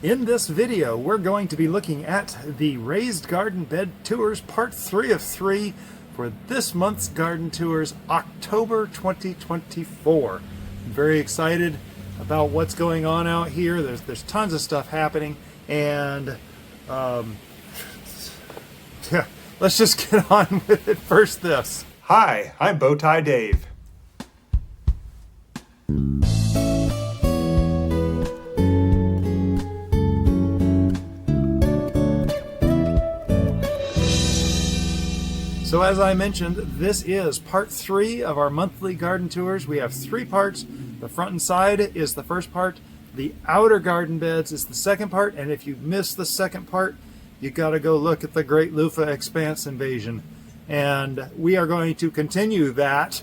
In this video, we're going to be looking at the Raised Garden Bed Tours, part 3 of 3 for this month's garden tours, October 2024. I'm very excited about what's going on out here. There's tons of stuff happening, and yeah, let's just get on with it. First, this. Hi, I'm Bowtie Dave. So as I mentioned, this is part 3 of our monthly garden tours. We have 3 parts. The front and side is the first part. The outer garden beds is the second part. And if you missed the second part, you got to go look at the great Luffa Expanse invasion. And we are going to continue that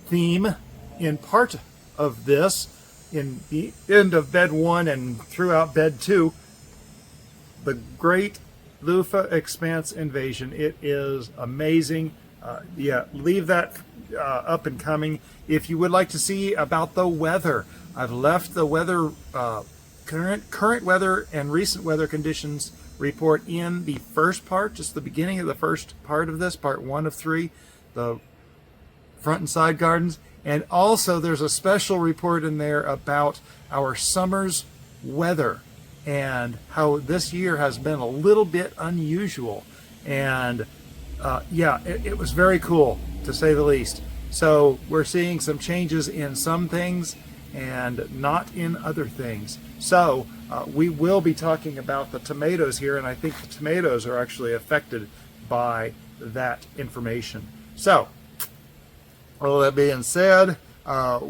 theme in part of this, in the end of bed 1 and throughout bed 2. The great Luffa Expanse invasion. It is amazing. Yeah, leave that up and coming. If you would like to see about the weather, I've left the weather, current weather and recent weather conditions report in the first part, just the beginning of the first part of this, part 1 of 3, the front and side gardens. And also there's a special report in there about our summer's weather and how this year has been a little bit unusual. And yeah, it was very cool, to say the least. So we're seeing some changes in some things and not in other things. So we will be talking about the tomatoes here, and I think the tomatoes are actually affected by that information. So, all that being said,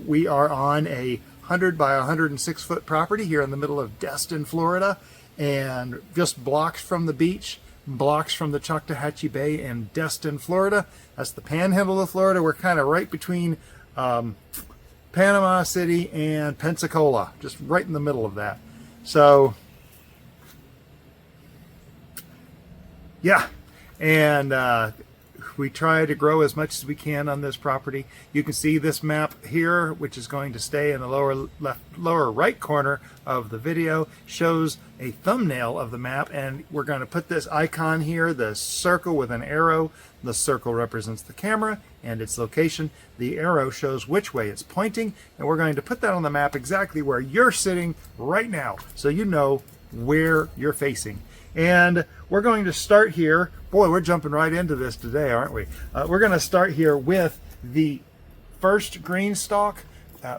we are on a 100 by 106 foot property here in the middle of Destin, Florida, and just blocks from the beach, blocks from the Choctawhatchee Bay in Destin, Florida. That's the panhandle of Florida. We're kind of right between Panama City and Pensacola, just right in the middle of that. So yeah, and we try to grow as much as we can on this property. You can see this map here, which is going to stay in the lower right corner of the video, shows a thumbnail of the map, and we're going to put this icon here, the circle with an arrow. The circle represents the camera and its location. The arrow shows which way it's pointing, and we're going to put that on the map exactly where you're sitting right now, so you know where you're facing. And we're going to start here. Boy, we're jumping right into this today, aren't we? We're going to start here with the first GreenStalk.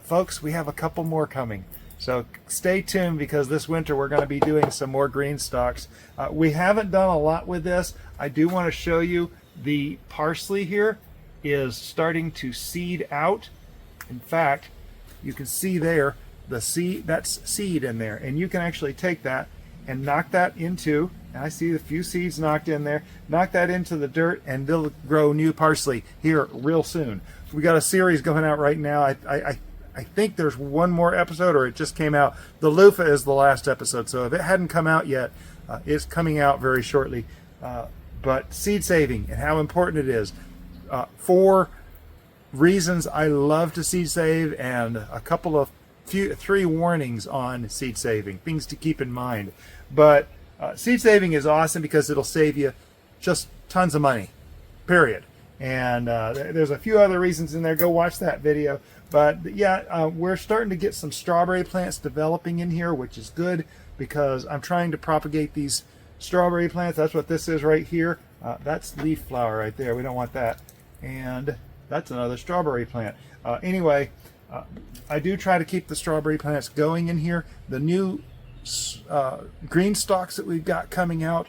Folks, we have a couple more coming. So stay tuned, because this winter we're going to be doing some more GreenStalks. We haven't done a lot with this. I do want to show you the parsley here is starting to seed out. In fact, you can see there the seed, that's seed in there, and you can actually take that and knock that into, and I see a few seeds knocked in there, knock that into the dirt, and they'll grow new parsley here real soon. We got a series going out right now. I think there's one more episode, or it just came out. The Luffa is the last episode, so if it hadn't come out yet, it's coming out very shortly. But seed saving and how important it is. 4 reasons I love to seed save, and a couple of 3 warnings on seed saving, things to keep in mind. But seed saving is awesome because it'll save you just tons of money, period. And there's a few other reasons in there. Go watch that video. But yeah, we're starting to get some strawberry plants developing in here, which is good, because I'm trying to propagate these strawberry plants. That's what this is right here. That's leaf flower right there. We don't want that. And that's another strawberry plant. Anyway, I do try to keep the strawberry plants going in here. The new GreenStalks that we've got coming out,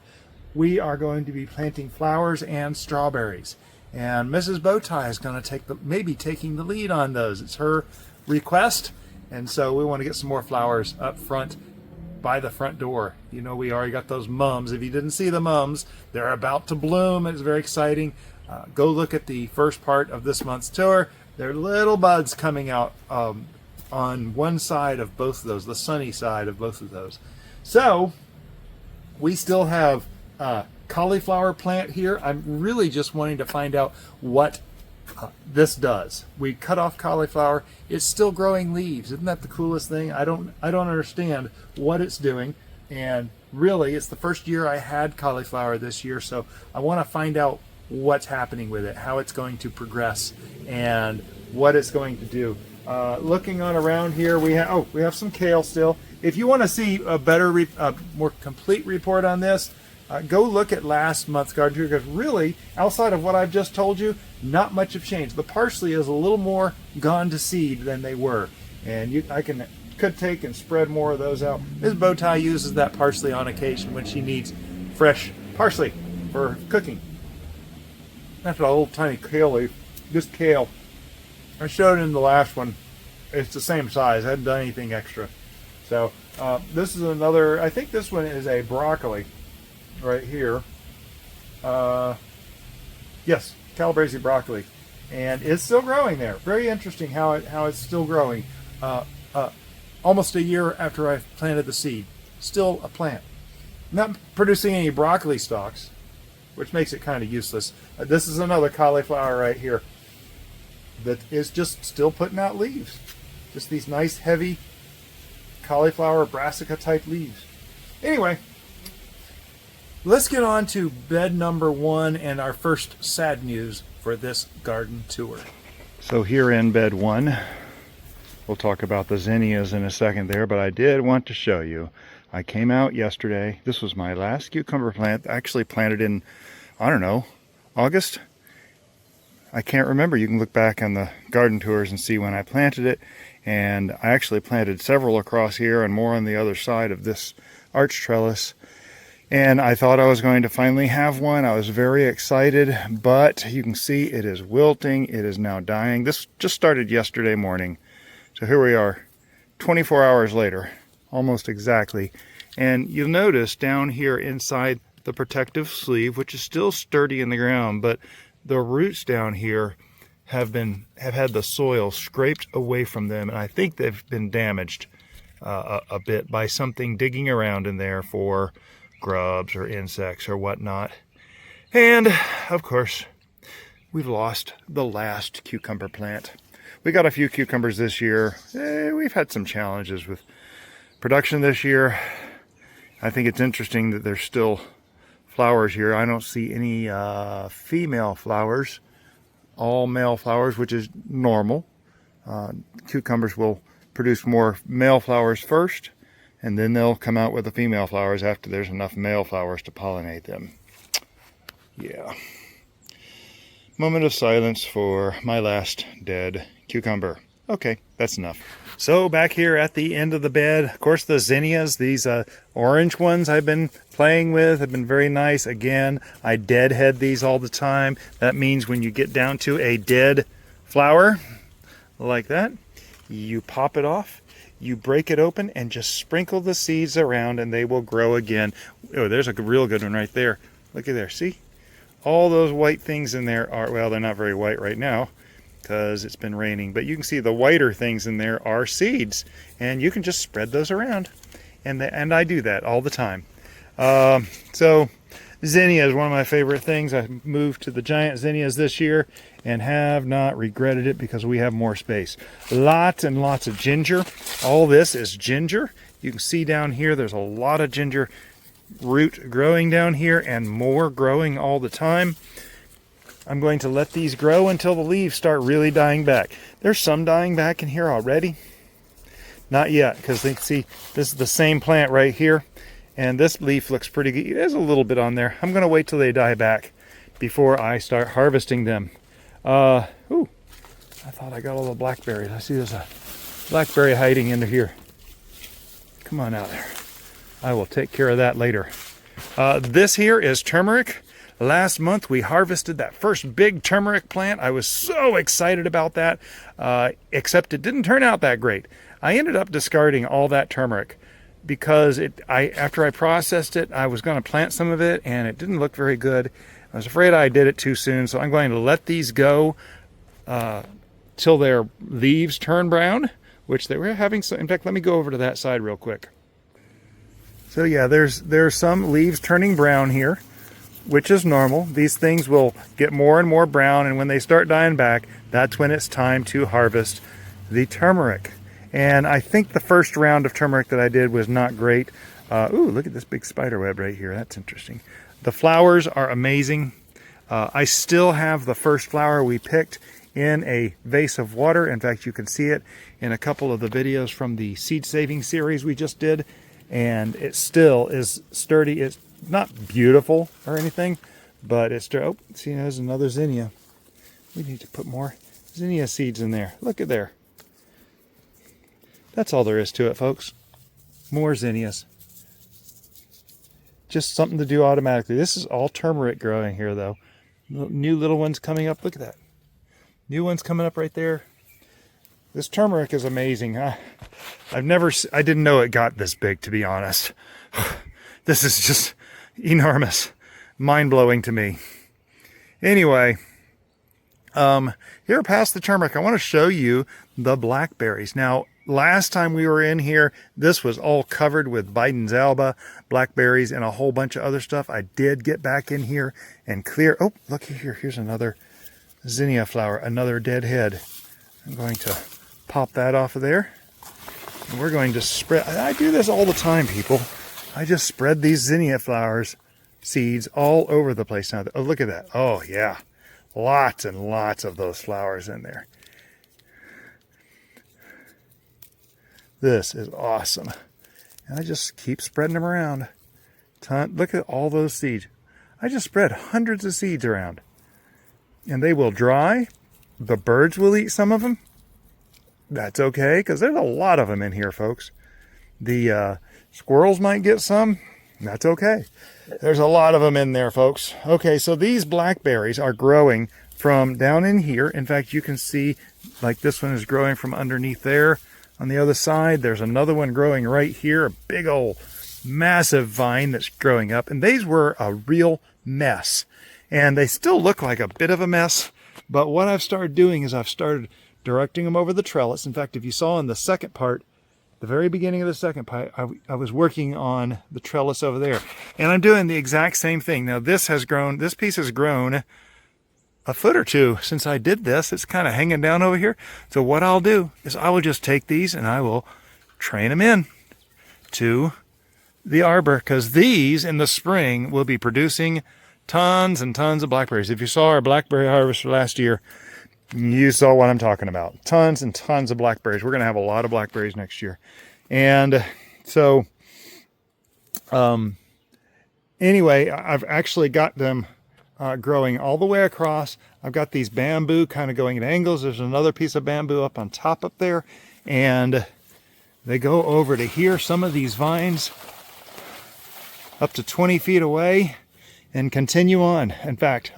we are going to be planting flowers and strawberries. And Mrs. Bowtie is going to maybe taking the lead on those. It's her request, and so we want to get some more flowers up front by the front door. You know, we already got those mums. If you didn't see the mums, they're about to bloom. It's very exciting. Go look at the first part of this month's tour. There are little buds coming out on one side of both of those, the sunny side of both of those. So we still have cauliflower plant here. I'm really just wanting to find out what this does. We cut off cauliflower. It's still growing leaves. Isn't that the coolest thing? I don't understand what it's doing. And really, it's the first year I had cauliflower this year, so I want to find out what's happening with it, how it's going to progress, and what it's going to do. Looking on around here, we have some kale still. If you want to see a better, more complete report on this, go look at last month's garden tour, because really, outside of what I've just told you, not much have changed. The parsley is a little more gone to seed than they were, and I could take and spread more of those out. Ms. Bowtie uses that parsley on occasion when she needs fresh parsley for cooking. That's a little tiny kale leaf, just kale. I showed in the last one, it's the same size. I hadn't done anything extra. So this is another, I think this one is a broccoli right here. Yes, calabrese broccoli. And it's still growing there. Very interesting how it's still growing. Almost a year after I planted the seed. Still a plant. Not producing any broccoli stalks, which makes it kind of useless. This is another cauliflower right here that is just still putting out leaves. Just these nice, heavy cauliflower brassica type leaves. Anyway, let's get on to bed number 1 and our first sad news for this garden tour. So here in bed 1, we'll talk about the zinnias in a second there, but I did want to show you. I came out yesterday. This was my last cucumber plant. I actually planted in, I don't know, August? I can't remember. You can look back on the garden tours and see when I planted it. And I actually planted several across here and more on the other side of this arch trellis. And I thought I was going to finally have one. I was very excited, but you can see it is wilting. It is now dying. This just started yesterday morning. So here we are, 24 hours later, almost exactly. And you'll notice down here inside the protective sleeve, which is still sturdy in the ground, but the roots down here have had the soil scraped away from them, and I think they've been damaged a bit by something digging around in there for grubs or insects or whatnot. And of course, we've lost the last cucumber plant. We got a few cucumbers this year. We've had some challenges with production this year. I think it's interesting that there's still flowers here. I don't see any female flowers, all male flowers, which is normal. Cucumbers will produce more male flowers first, and then they'll come out with the female flowers after there's enough male flowers to pollinate them. Yeah. Moment of silence for my last dead cucumber. Okay, that's enough. So back here at the end of the bed, of course, the zinnias, these orange ones I've been playing with have been very nice. Again, I deadhead these all the time. That means when you get down to a dead flower like that, you pop it off, you break it open, and just sprinkle the seeds around, and they will grow again. Oh, there's a real good one right there. Look at there, see? All those white things in there are, well, they're not very white right now because it's been raining, but you can see the whiter things in there are seeds, and you can just spread those around, and I do that all the time. So zinnia is one of my favorite things. I moved to the giant zinnias this year and have not regretted it because we have more space. Lots and lots of ginger. All this is ginger. You can see down here there's a lot of ginger root growing down here and more growing all the time. I'm going to let these grow until the leaves start really dying back. There's some dying back in here already. Not yet, because they see this is the same plant right here, and this leaf looks pretty good. There's a little bit on there. I'm going to wait till they die back before I start harvesting them. Ooh, I thought I got all the blackberries. I see there's a blackberry hiding into here. Come on out there. I will take care of that later. This here is turmeric. Last month we harvested that first big turmeric plant. I was so excited about that, except it didn't turn out that great. I ended up discarding all that turmeric because after I processed it, I was going to plant some of it and it didn't look very good. I was afraid I did it too soon, so I'm going to let these go till their leaves turn brown, which they were having. In fact, let me go over to that side real quick. So yeah, there's some leaves turning brown here, which is normal. These things will get more and more brown, and when they start dying back, that's when it's time to harvest the turmeric. And I think the first round of turmeric that I did was not great. Ooh, look at this big spider web right here. That's interesting. The flowers are amazing. I still have the first flower we picked in a vase of water. In fact, you can see it in a couple of the videos from the seed saving series we just did. And it still is sturdy. It's not beautiful or anything, but it's sturdy. Oh, see, there's another zinnia. We need to put more zinnia seeds in there. Look at there. That's all there is to it, folks. More zinnias. Just something to do automatically. This is all turmeric growing here, though. New little ones coming up. Look at that. New ones coming up right there. This turmeric is amazing. I didn't know it got this big, to be honest. This is just enormous. Mind-blowing to me. Anyway, here past the turmeric, I want to show you the blackberries. Now, last time we were in here, this was all covered with Biden's alba, blackberries, and a whole bunch of other stuff. I did get back in here and clear. Oh, look here. Here's another zinnia flower, another dead head. I'm going to pop that off of there. And we're going to spread. I do this all the time, people. I just spread these zinnia flowers, seeds all over the place now. Oh, look at that. Oh, yeah. Lots and lots of those flowers in there. This is awesome. And I just keep spreading them around. Look at all those seeds. I just spread hundreds of seeds around. And they will dry. The birds will eat some of them. That's okay, because there's a lot of them in here, folks. The squirrels might get some. That's okay. There's a lot of them in there, folks. Okay, so these blackberries are growing from down in here. In fact, you can see, like this one is growing from underneath there. On the other side, there's another one growing right here. A big old massive vine that's growing up. And these were a real mess. And they still look like a bit of a mess. But what I've started doing is I've started directing them over the trellis. In fact, if you saw in the second part, the very beginning of the second part, I was working on the trellis over there. And I'm doing the exact same thing. Now this piece has grown a foot or two since I did this. It's kind of hanging down over here. So what I'll do is I will just take these and I will train them in to the arbor, because these in the spring will be producing tons and tons of blackberries. If you saw our blackberry harvest for last year, you saw what I'm talking about. Tons and tons of blackberries. We're going to have a lot of blackberries next year. And so, anyway, I've actually got them growing all the way across. I've got these bamboo kind of going at angles. There's another piece of bamboo up on top up there. And they go over to here. Some of these vines up to 20 feet away and continue on. In fact,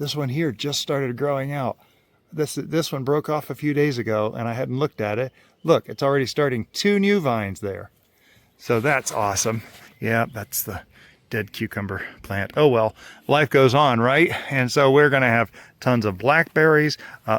this one here just started growing out. This one broke off a few days ago and I hadn't looked at it. Look, it's already starting 2 new vines there. So that's awesome. Yeah, that's the dead cucumber plant. Oh well, life goes on, right? And so we're going to have tons of blackberries.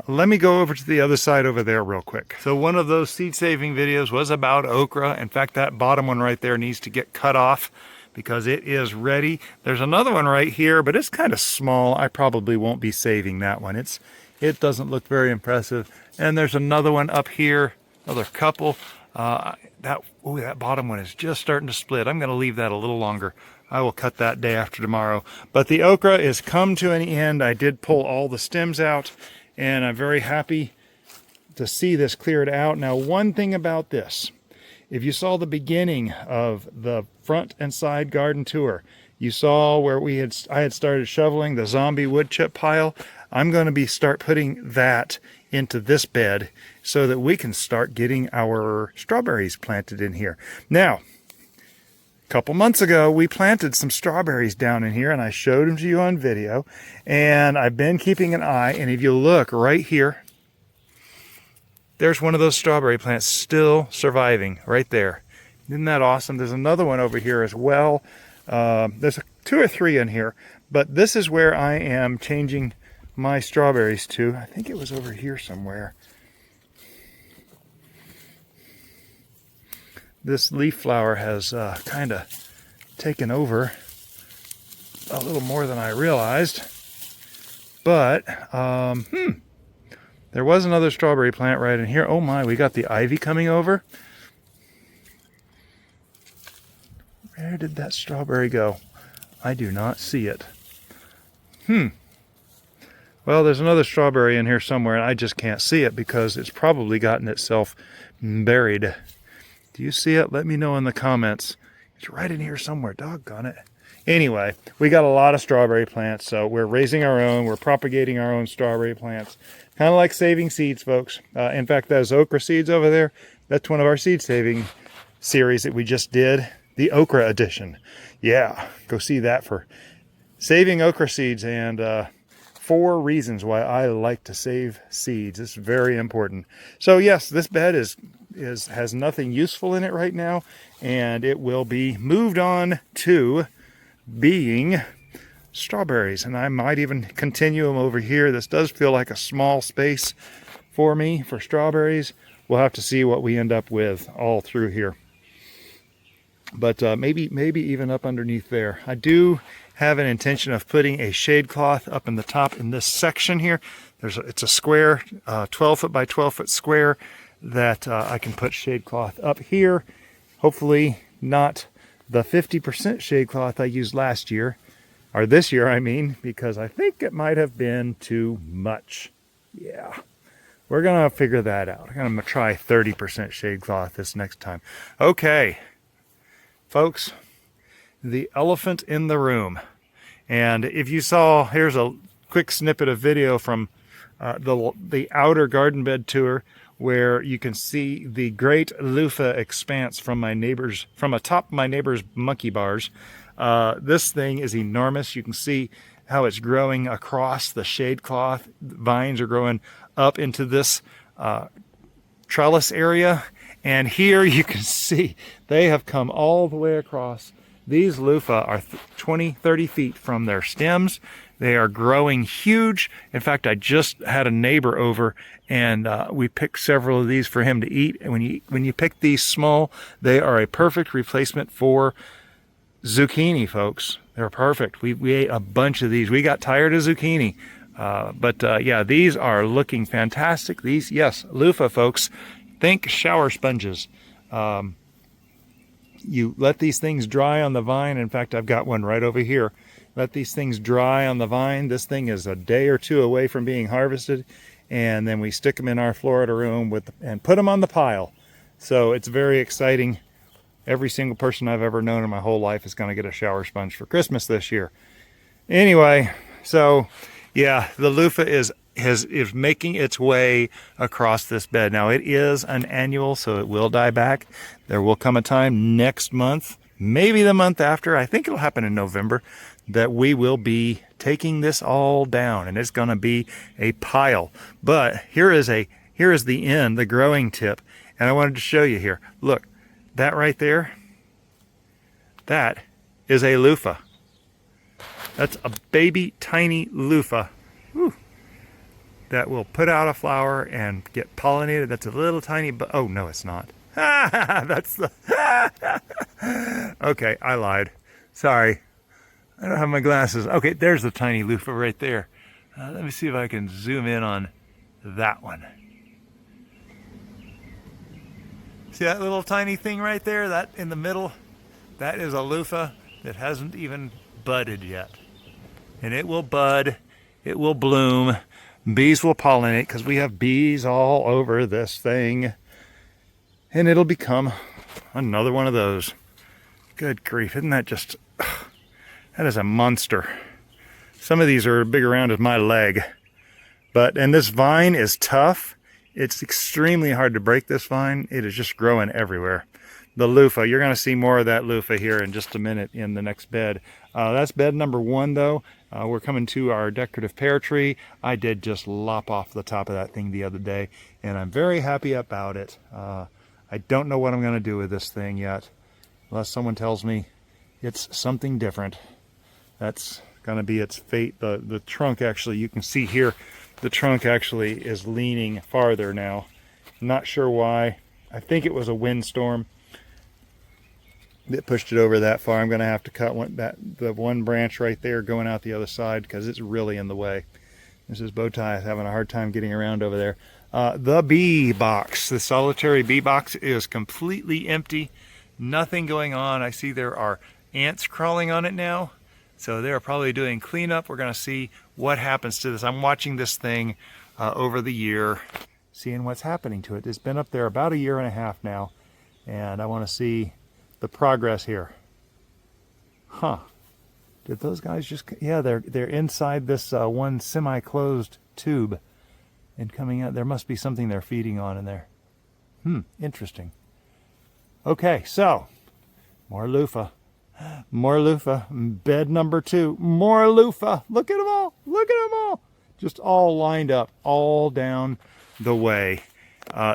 Let me go over to the other side over there real quick. So one of those seed saving videos was about okra. In fact, that bottom one right there needs to get cut off because it is ready. There's another one right here, but it's kind of small. I probably won't be saving that one. It doesn't look very impressive. And there's another one up here, another couple. That bottom one is just starting to split. I'm going to leave that a little longer. I will cut that day after tomorrow. But the okra is come to an end. I did pull all the stems out, and I'm very happy to see this cleared out. Now, one thing about this, if you saw the beginning of the front and side garden tour, you saw where I had started shoveling the zombie wood chip pile. I'm going to start putting that into this bed so that we can start getting our strawberries planted in here. Now, a couple months ago, we planted some strawberries down in here, and I showed them to you on video. And I've been keeping an eye, and if you look right here, there's one of those strawberry plants still surviving right there. Isn't that awesome? There's another one over here as well. There's 2 or 3 in here, but this is where I am changing my strawberries to. I think it was over here somewhere. This leaf flower has kind of taken over a little more than I realized. But, there was another strawberry plant right in here. Oh my, we got the ivy coming over. Where did that strawberry go? I do not see it. Well, there's another strawberry in here somewhere, and I just can't see it because it's probably gotten itself buried. Do you see it? Let me know in the comments. It's right in here somewhere. Doggone it. Anyway, we got a lot of strawberry plants, so we're raising our own. We're propagating our own strawberry plants. Kind of like saving seeds, folks. In fact, those okra seeds over there, that's one of our seed saving series that we just did. The okra edition. Yeah, go see that for saving okra seeds and 4 reasons why I like to save seeds. It's very important. So yes, this bed has nothing useful in it right now, and it will be moved on to being strawberries, and I might even continue them over here. This does feel like a small space for me for strawberries. We'll have to see what we end up with all through here, but maybe even up underneath there. I do have an intention of putting a shade cloth up in the top in this section here. It's a square, 12 foot by 12 foot square that I can put shade cloth up here. Hopefully not the 50% shade cloth I used last year, or this year I mean, because I think it might have been too much. Yeah, we're gonna figure that out. I'm gonna try 30% shade cloth this next time. Okay, folks, the elephant in the room. And if you saw, here's a quick snippet of video from the outer garden bed tour, where you can see the great Luffa expanse from atop my neighbor's monkey bars. This thing is enormous. You can see how it's growing across the shade cloth. Vines are growing up into this trellis area. And here you can see they have come all the way across. These loofah are 20, 30 feet from their stems. They are growing huge. In fact, I just had a neighbor over, and we picked several of these for him to eat. And when you pick these small, they are a perfect replacement for zucchini, folks. They're perfect. We ate a bunch of these. We got tired of zucchini. Yeah, these are looking fantastic. These, yes, loofah, folks. Think shower sponges. You let these things dry on the vine. In fact, I've got one right over here. Let these things dry on the vine. This thing is a day or two away from being harvested. And then we stick them in our Florida room and put them on the pile. So it's very exciting. Every single person I've ever known in my whole life is going to get a shower sponge for Christmas this year. Anyway, so yeah, the loofah is making its way across this bed. Now, it is an annual, so it will die back. There will come a time next month, maybe the month after, I think it'll happen in November, that we will be taking this all down, and it's going to be a pile. But here is the end, the growing tip, and I wanted to show you here. Look, that right there, that is a loofah. That's a baby tiny loofah. Whew. That will put out a flower and get pollinated. That's a little tiny, oh no, it's not. That's the, okay, I lied. Sorry, I don't have my glasses. Okay, there's the tiny loofah right there. Let me see if I can zoom in on that one. See that little tiny thing right there, that in the middle? That is a loofah that hasn't even budded yet. And it will bud, it will bloom. Bees will pollinate because we have bees all over this thing. And it'll become another one of those. Good grief, isn't that just, that is a monster. Some of these are big around as my leg. And this vine is tough. It's extremely hard to break this vine. It is just growing everywhere. The loofah, you're going to see more of that loofah here in just a minute in the next bed. That's bed number 1, though. We're coming to our decorative pear tree. I did just lop off the top of that thing the other day, and I'm very happy about it. I don't know what I'm going to do with this thing yet, unless someone tells me it's something different. That's going to be its fate. The trunk, actually, you can see here, the trunk actually is leaning farther now. Not sure why. I think it was a windstorm that pushed it over that far. I'm going to have to cut the one branch right there going out the other side because it's really in the way. This is Bowtie having a hard time getting around over there. The bee box, the solitary bee box is completely empty. Nothing going on. I see there are ants crawling on it now. So they're probably doing cleanup. We're gonna see what happens to this. I'm watching this thing over the year, seeing what's happening to it. It's been up there about 1.5 years now, and I wanna see the progress here. Huh, did those guys just, yeah, they're inside this one semi-closed tube and coming out. There must be something they're feeding on in there. Interesting. Okay, so more loofah. More loofah. Bed number 2. More loofah. Look at them all. Look at them all. Just all lined up, all down the way.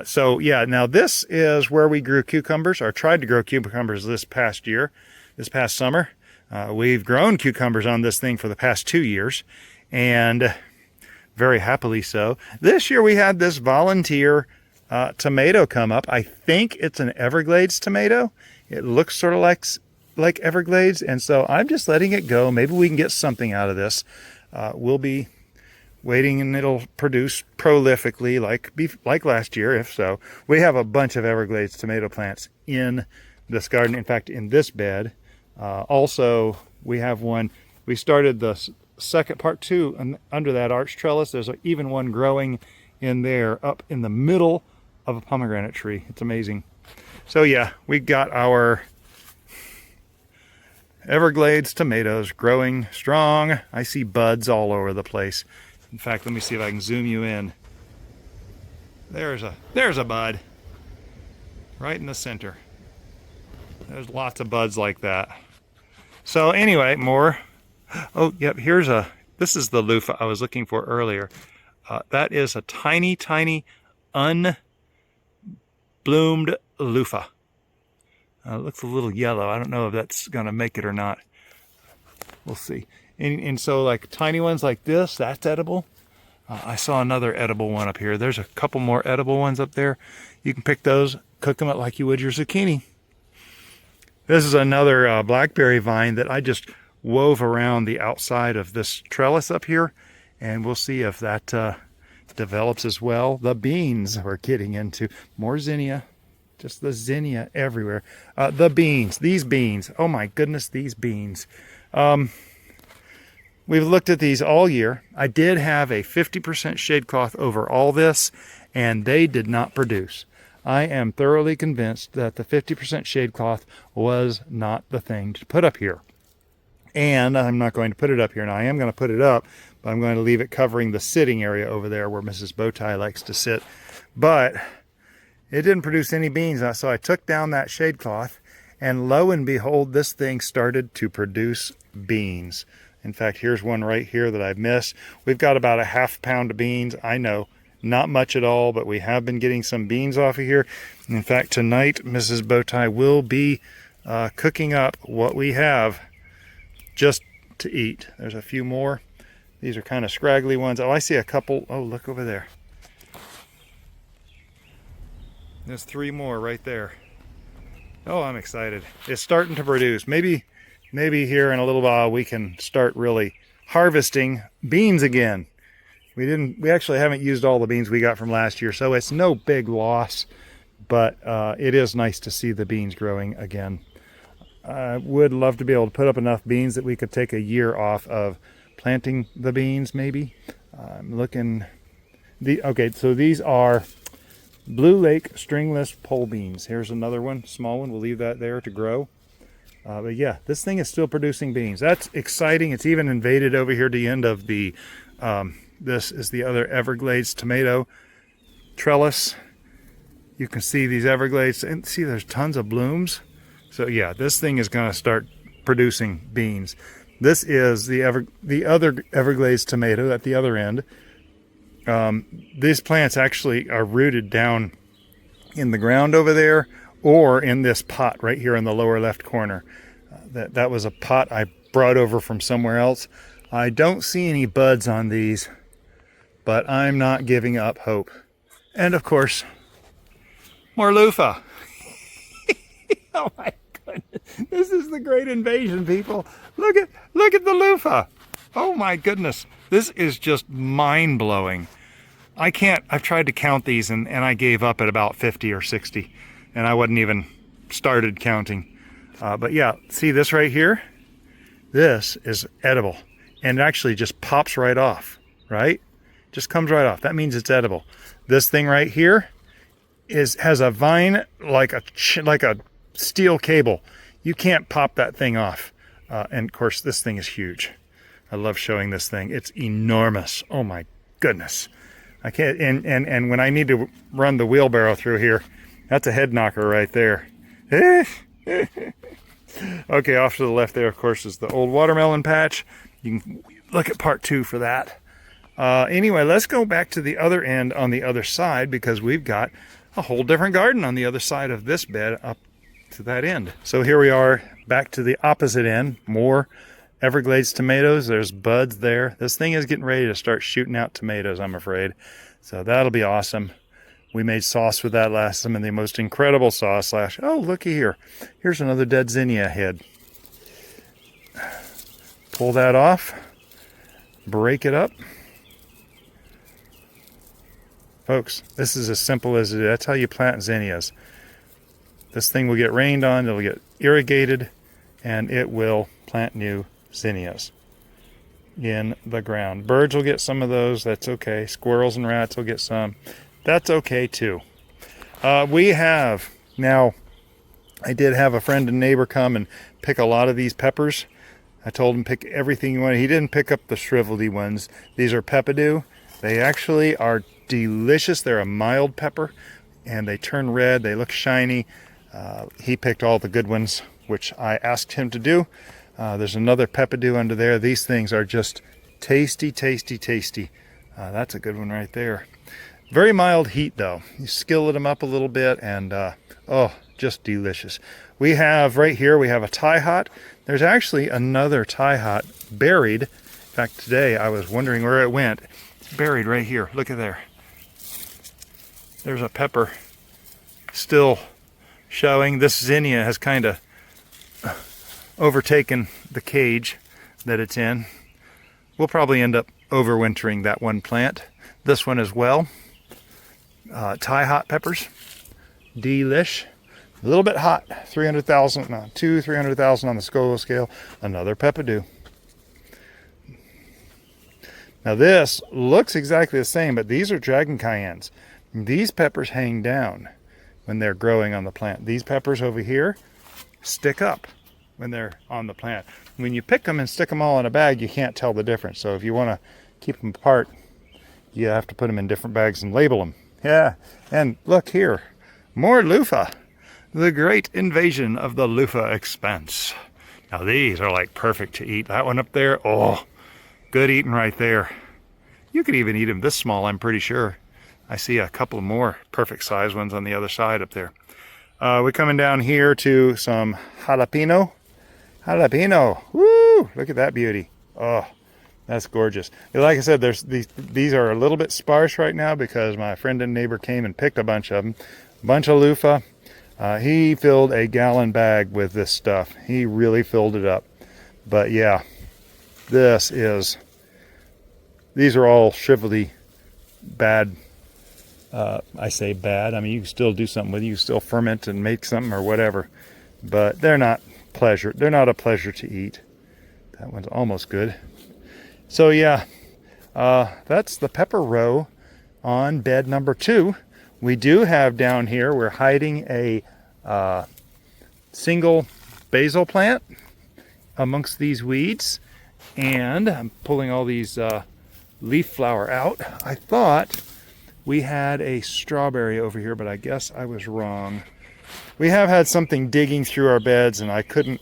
So yeah, now this is where we grew cucumbers, or tried to grow cucumbers this past summer. We've grown cucumbers on this thing for the past 2 years, and very happily so. This year we had this volunteer tomato come up. I think it's an Everglades tomato. It looks sort of like Everglades, and so I'm just letting it go. Maybe we can get something out of this. We'll be waiting, and it'll produce prolifically like last year, if so. We have a bunch of Everglades tomato plants in this garden. In fact, in this bed. Also, we have one. We started the second part 2 and under that arch trellis. There's even one growing in there up in the middle of a pomegranate tree. It's amazing. So yeah, we got our Everglades tomatoes growing strong. I see buds all over the place. In fact, let me see if I can zoom you in. There's a bud right in the center. There's lots of buds like that. So anyway, more. Oh, yep, this is the loofah I was looking for earlier. That is a tiny, tiny unbloomed loofah. It looks a little yellow. I don't know if that's gonna make it or not. We'll see. And so like tiny ones like this, that's edible. I saw another edible one up here. There's a couple more edible ones up there. You can pick those, cook them up like you would your zucchini. This is another blackberry vine that I just wove around the outside of this trellis up here, and we'll see if that develops as well. The beans we're getting into. More zinnia. Just the zinnia everywhere. The beans. These beans. Oh my goodness, these beans. We've looked at these all year. I did have a 50% shade cloth over all this, and they did not produce. I am thoroughly convinced that the 50% shade cloth was not the thing to put up here. And I'm not going to put it up here. Now I am going to put it up, but I'm going to leave it covering the sitting area over there where Mrs. Bowtie likes to sit. But it didn't produce any beans, so I took down that shade cloth, and lo and behold, this thing started to produce beans. In fact, here's one right here that I've missed. We've got about a ½ pound of beans. I know, not much at all, but we have been getting some beans off of here. In fact, tonight, Mrs. Bowtie will be cooking up what we have just to eat. There's a few more. These are kind of scraggly ones. Oh, I see a couple. Oh, look over there. There's 3 more right there. Oh, I'm excited. It's starting to produce. Maybe here in a little while we can start really harvesting beans again. We actually haven't used all the beans we got from last year, so it's no big loss, but it is nice to see the beans growing again. I would love to be able to put up enough beans that we could take a year off of planting the beans, maybe. I'm looking. Okay, so these are Blue Lake Stringless Pole Beans. Here's another one, small one. We'll leave that there to grow. But yeah, this thing is still producing beans. That's exciting. It's even invaded over here to the end of the, this is the other Everglades tomato trellis. You can see these Everglades, and see there's tons of blooms. So yeah, this thing is going to start producing beans. This is the other Everglades tomato at the other end. These plants actually are rooted down in the ground over there, or in this pot right here in the lower left corner. That was a pot I brought over from somewhere else. I don't see any buds on these, but I'm not giving up hope. And of course, more loofah. Oh my goodness. This is the great invasion, people. Look at the loofah. Oh my goodness. This is just mind-blowing. I've tried to count these and I gave up at about 50 or 60, and I wasn't even started counting. But yeah, see this right here? This is edible. And it actually just pops right off, right? Just comes right off. That means it's edible. This thing right here has a vine like a steel cable. You can't pop that thing off. And of course, this thing is huge. I love showing this thing. It's enormous. Oh my goodness. I can't, and when I need to run the wheelbarrow through here, that's a head knocker right there. Okay, off to the left there, of course, is the old watermelon patch. You can look at part 2 for that. Anyway, let's go back to the other end on the other side, because we've got a whole different garden on the other side of this bed up to that end. So here we are back to the opposite end. More Everglades tomatoes. There's buds there. This thing is getting ready to start shooting out tomatoes, I'm afraid. So that'll be awesome. We made sauce with that last, some of the most incredible sauce last. Oh, looky here. Here's another dead zinnia head. Pull that off. Break it up. Folks, this is as simple as it is. That's how you plant zinnias. This thing will get rained on, it'll get irrigated, and it will plant new zinnias in the ground. Birds will get some of those, that's okay. Squirrels and rats will get some. That's okay too. We have, now, I did have a friend and neighbor come and pick a lot of these peppers. I told him pick everything you wanted. He didn't pick up the shriveledy ones. These are Peppadew. They actually are delicious. They're a mild pepper and they turn red. They look shiny. He picked all the good ones, which I asked him to do. There's another Peppadew under there. These things are just tasty, tasty, tasty. That's a good one right there. Very mild heat though. You skillet them up a little bit and oh, just delicious. We have right here, we have a tie hot. There's actually another tie hot buried. In fact, today I was wondering where it went. It's buried right here. Look at there. There's a pepper still showing. This zinnia has kind of overtaken the cage that it's in. We'll probably end up overwintering that one plant. This one as well. Thai hot peppers. Delish. A little bit hot. 300,000, no, 300,000 on the Scoville scale. Another Peppadew. Now this looks exactly the same, but these are dragon cayennes. These peppers hang down when they're growing on the plant. These peppers over here stick up when they're on the plant. When you pick them and stick them all in a bag, you can't tell the difference. So if you want to keep them apart, you have to put them in different bags and label them. Yeah, and look here, more Luffa. The great invasion of the Luffa Expanse. Now these are like perfect to eat. That one up there, oh, good eating right there. You could even eat them this small, I'm pretty sure. I see a couple more perfect size ones on the other side up there. We're coming down here to some jalapeno. Jalapeno, woo! Look at that beauty. Oh, that's gorgeous. Like I said, there's these are a little bit sparse right now because my friend and neighbor came and picked a bunch of them. A bunch of Luffa. He filled a gallon bag with this stuff. He really filled it up. But yeah, these are all shriveledy bad. I say bad. I mean, you can still do something with it. You can still ferment and make something or whatever. But they're not pleasure. They're not a pleasure to eat. That one's almost good. So yeah, that's the pepper row on bed number 2. We do have down here, we're hiding a single basil plant amongst these weeds. And I'm pulling all these leaf flower out. I thought we had a strawberry over here, but I guess I was wrong. We have had something digging through our beds and I couldn't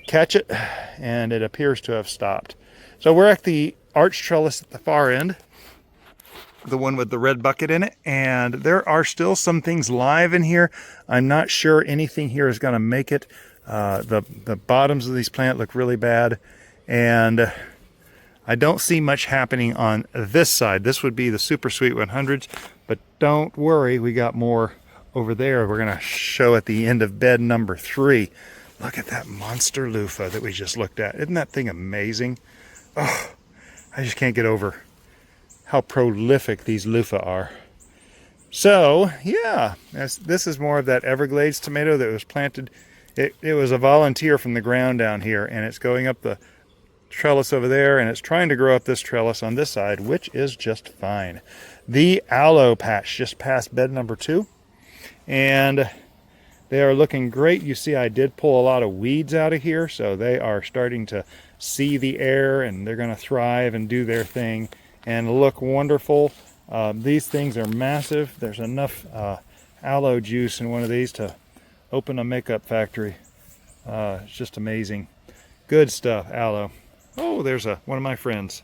catch it, and it appears to have stopped. So we're at the arch trellis at the far end, the one with the red bucket in it, and there are still some things live in here. I'm not sure anything here is going to make it. The bottoms of these plants look really bad, and I don't see much happening on this side. This would be the Supersweet 100s, but don't worry, we got more over there. We're going to show at the end of bed number 3. Look at that monster Luffa that we just looked at. Isn't that thing amazing? Oh, I just can't get over how prolific these Luffa are. So, yeah, this is more of that Everglades tomato that was planted It was a volunteer from the ground down here, and it's going up the trellis over there, and it's trying to grow up this trellis on this side, which is just fine. The aloe patch just passed bed number 2, and they are looking great. You see I did pull a lot of weeds out of here, so they are starting to see the air, and they're going to thrive and do their thing and look wonderful. These things are massive. There's enough aloe juice in one of these to open a makeup factory. It's just amazing. Good stuff, aloe. Oh, there's one of my friends.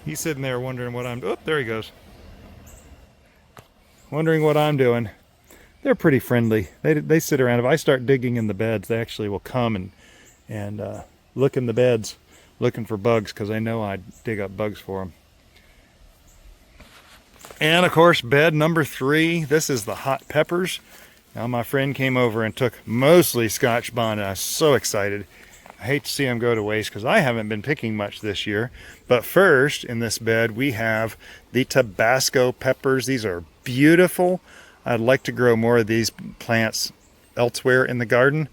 He's sitting there wondering what I'm doing. Oh, there he goes. Wondering what I'm doing. They're pretty friendly. They sit around. If I start digging in the beds, they actually will come and look in the beds looking for bugs, because I know I dig up bugs for them. And of course, bed number 3. This is the hot peppers. Now my friend came over and took mostly Scotch Bonnet. I was so excited. I hate to see them go to waste because I haven't been picking much this year. But first in this bed we have the Tabasco peppers. These are beautiful. I'd like to grow more of these plants elsewhere in the garden,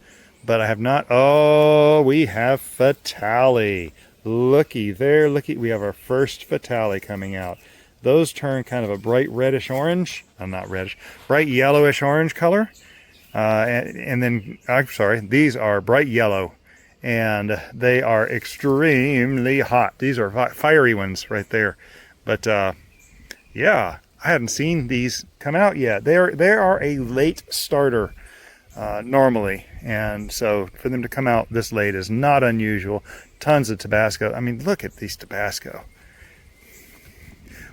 but I have not. Oh, we have Fatali. Looky there, looky. We have our first Fatali coming out. Those turn kind of a bright reddish orange. Not reddish, bright yellowish orange color. And then, I'm sorry, these are bright yellow, and they are extremely hot. These are fiery ones right there. But yeah, I haven't seen these come out yet. They are a late starter normally, and so for them to come out this late is not unusual. Tons of Tabasco. I mean, look at these Tabasco.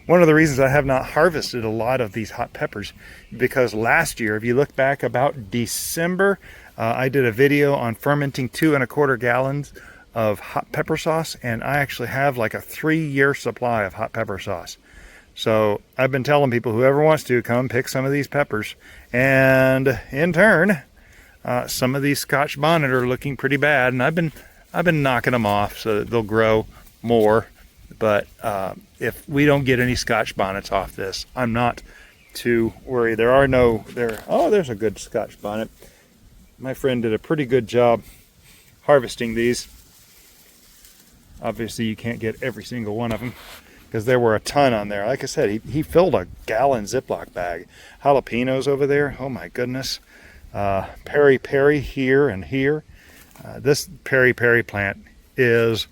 One of the reasons I have not harvested a lot of these hot peppers, because last year, if you look back about December, I did a video on fermenting 2 1/4 gallons of hot pepper sauce, and I actually have like a 3-year supply of hot pepper sauce. So I've been telling people, whoever wants to, come pick some of these peppers. And in turn, some of these Scotch Bonnet are looking pretty bad, and I've been knocking them off so that they'll grow more. But if we don't get any Scotch Bonnets off this, I'm not too worried. Oh, there's a good Scotch Bonnet. My friend did a pretty good job harvesting these. Obviously, you can't get every single one of them because there were a ton on there. Like I said, he filled a gallon Ziploc bag. Jalapenos over there. Oh my goodness. Peri here and here. This Peri plant is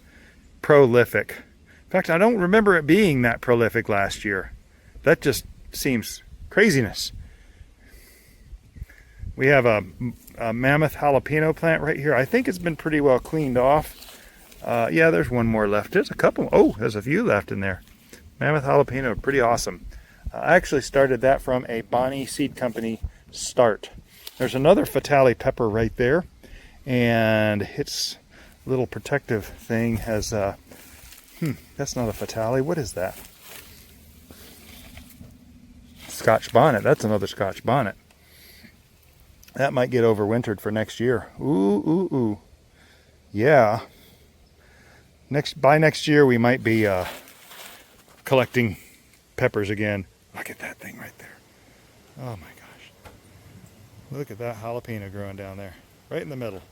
prolific. In fact, I don't remember it being that prolific last year. That just seems craziness. We have a mammoth jalapeno plant right here. I think it's been pretty well cleaned off. Yeah, there's one more left. There's a couple. Oh, there's a few left in there. Mammoth jalapeno, pretty awesome. I actually started that from a Bonnie Seed Company start. There's another Fatali pepper right there, and its little protective thing has that's not a Fatali. What is that? Scotch Bonnet. That's another Scotch Bonnet. That might get overwintered for next year. Ooh. Yeah. By next year, we might be collecting peppers again. Look at that thing right there. Oh my gosh. Look at that jalapeno growing down there. Right in the middle.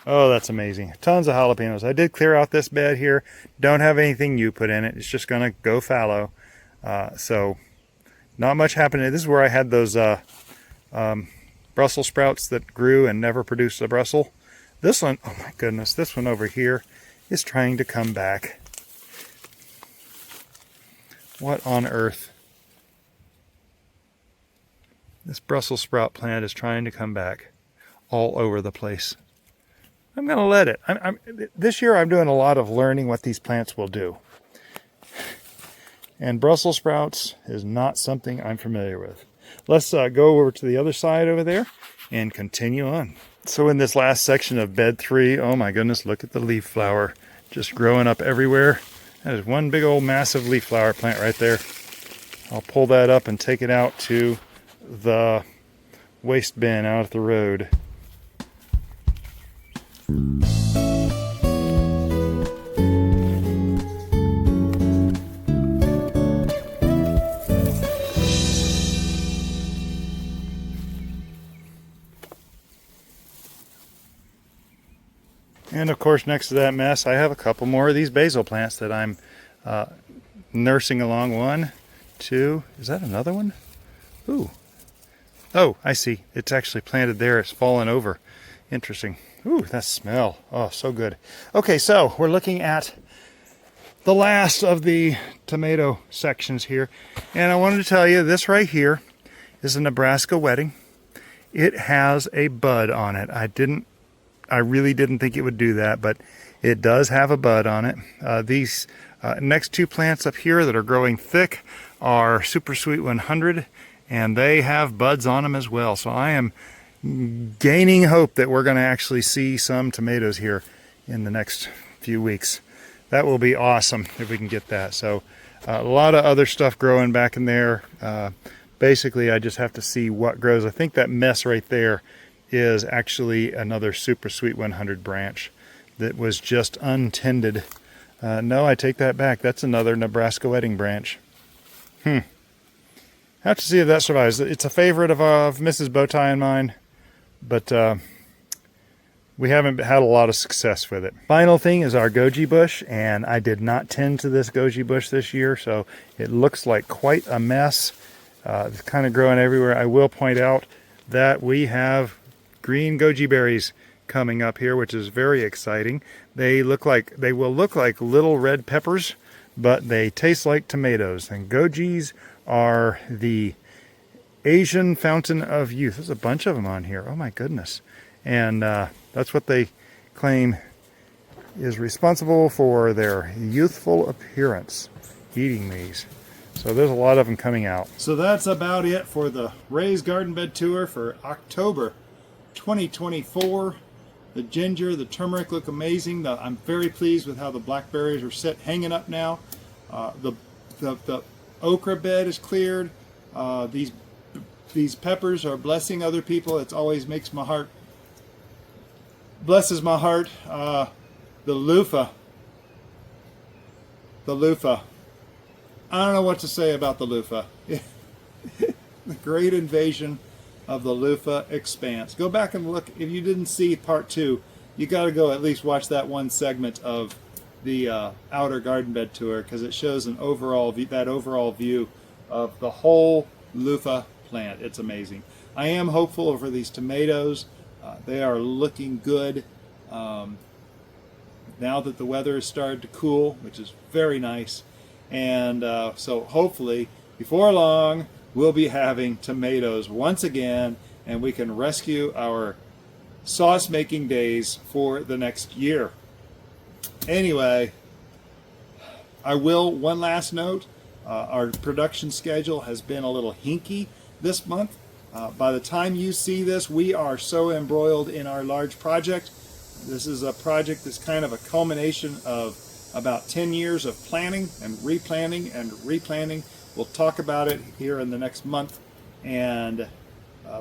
Oh, that's amazing. Tons of jalapenos. I did clear out this bed here. Don't have anything new put in it. It's just going to go fallow. So not much happening. This is where I had those Brussels sprouts that grew and never produced a Brussels. This one, oh my goodness, this one over here is trying to come back. What on earth? This Brussels sprout plant is trying to come back all over the place. I'm going to let it. This year I'm doing a lot of learning what these plants will do. And Brussels sprouts is not something I'm familiar with. Let's go over to the other side over there and continue on. So in this last section of bed 3, oh my goodness, look at the leaf flower just growing up everywhere. That is one big old massive leaf flower plant right there. I'll pull that up and take it out to the waste bin out at the road. And of course, next to that mess, I have a couple more of these basil plants that I'm nursing along. 1, 2, is that another one? Ooh. Oh, I see. It's actually planted there. It's fallen over. Interesting. Ooh, that smell. Oh, so good. Okay, so we're looking at the last of the tomato sections here. And I wanted to tell you, this right here is a Nebraska Wedding. It has a bud on it. I really didn't think it would do that, but it does have a bud on it. These next 2 plants up here that are growing thick are Supersweet 100, and they have buds on them as well. So I am gaining hope that we're going to actually see some tomatoes here in the next few weeks. That will be awesome if we can get that. So a lot of other stuff growing back in there. Basically, I just have to see what grows. I think that mess right there is actually another Supersweet 100 branch that was just untended. No, I take that back. That's another Nebraska Wedding branch. Have to see if that survives. It's a favorite of Mrs. Bowtie and mine, but we haven't had a lot of success with it. Final thing is our goji bush, and I did not tend to this goji bush this year, so it looks like quite a mess. It's kind of growing everywhere. I will point out that we have green goji berries coming up here, which is very exciting. They will look like little red peppers, but they taste like tomatoes. And gojis are the Asian fountain of youth. There's a bunch of them on here. Oh my goodness. And that's what they claim is responsible for their youthful appearance, eating these. So there's a lot of them coming out. So that's about it for the raised garden bed tour for October 2024. The ginger, the turmeric look amazing. I'm very pleased with how the blackberries are hanging up now. The okra bed is cleared. These peppers are blessing other people. It always makes my heart, blesses my heart. The Luffa. I don't know what to say about the Luffa. The great invasion of the Luffa Expanse. Go back and look. If you didn't see part 2, you got to go at least watch that one segment of the outer garden bed tour, because it shows an overall view of the whole Luffa plant. It's amazing. I am hopeful over these tomatoes. They are looking good now that the weather has started to cool, which is very nice. And so hopefully before long we'll be having tomatoes once again, and we can rescue our sauce making days for the next year. Anyway, one last note, our production schedule has been a little hinky this month. By the time you see this, we are so embroiled in our large project. This is a project that's kind of a culmination of about 10 years of planning and replanning and replanning. We'll talk about it here in the next month, and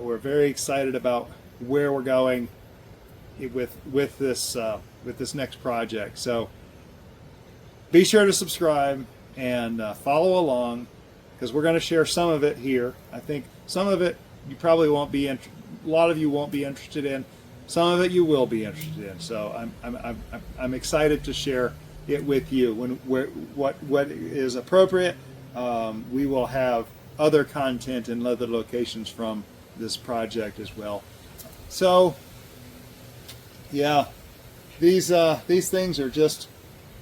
we're very excited about where we're going with this next project. So be sure to subscribe and follow along, because we're going to share some of it here. I think some of it you probably won't be a lot of you won't be interested in. Some of it you will be interested in. So I'm excited to share it with you. What is appropriate, we will have other content and other locations from this project as well. So yeah, these things are just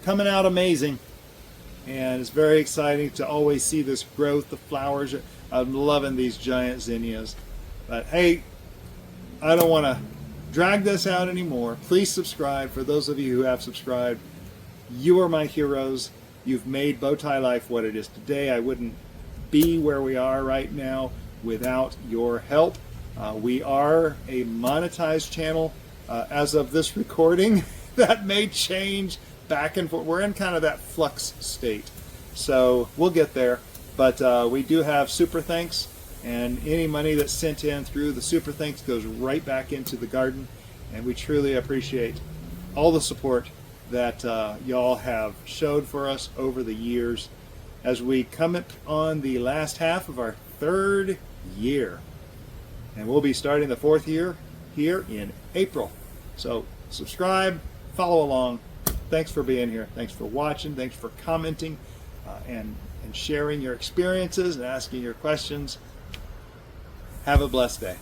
coming out amazing, and it's very exciting to always see this growth. The flowers, I'm loving these giant zinnias. But hey, I don't want to drag this out anymore. Please subscribe. For those of you who have subscribed, you are my heroes. You've made Bowtie Life what it is today. I wouldn't be where we are right now without your help. We are a monetized channel as of this recording. That may change back and forth. We're in kind of that flux state. So we'll get there. But we do have super thanks, and any money that's sent in through the super thanks goes right back into the garden. And we truly appreciate all the support that y'all have showed for us over the years as we come up on the last half of our 3rd year. And we'll be starting the 4th year here in April. So subscribe, follow along. Thanks for being here. Thanks for watching. Thanks for commenting and sharing your experiences and asking your questions. Have a blessed day.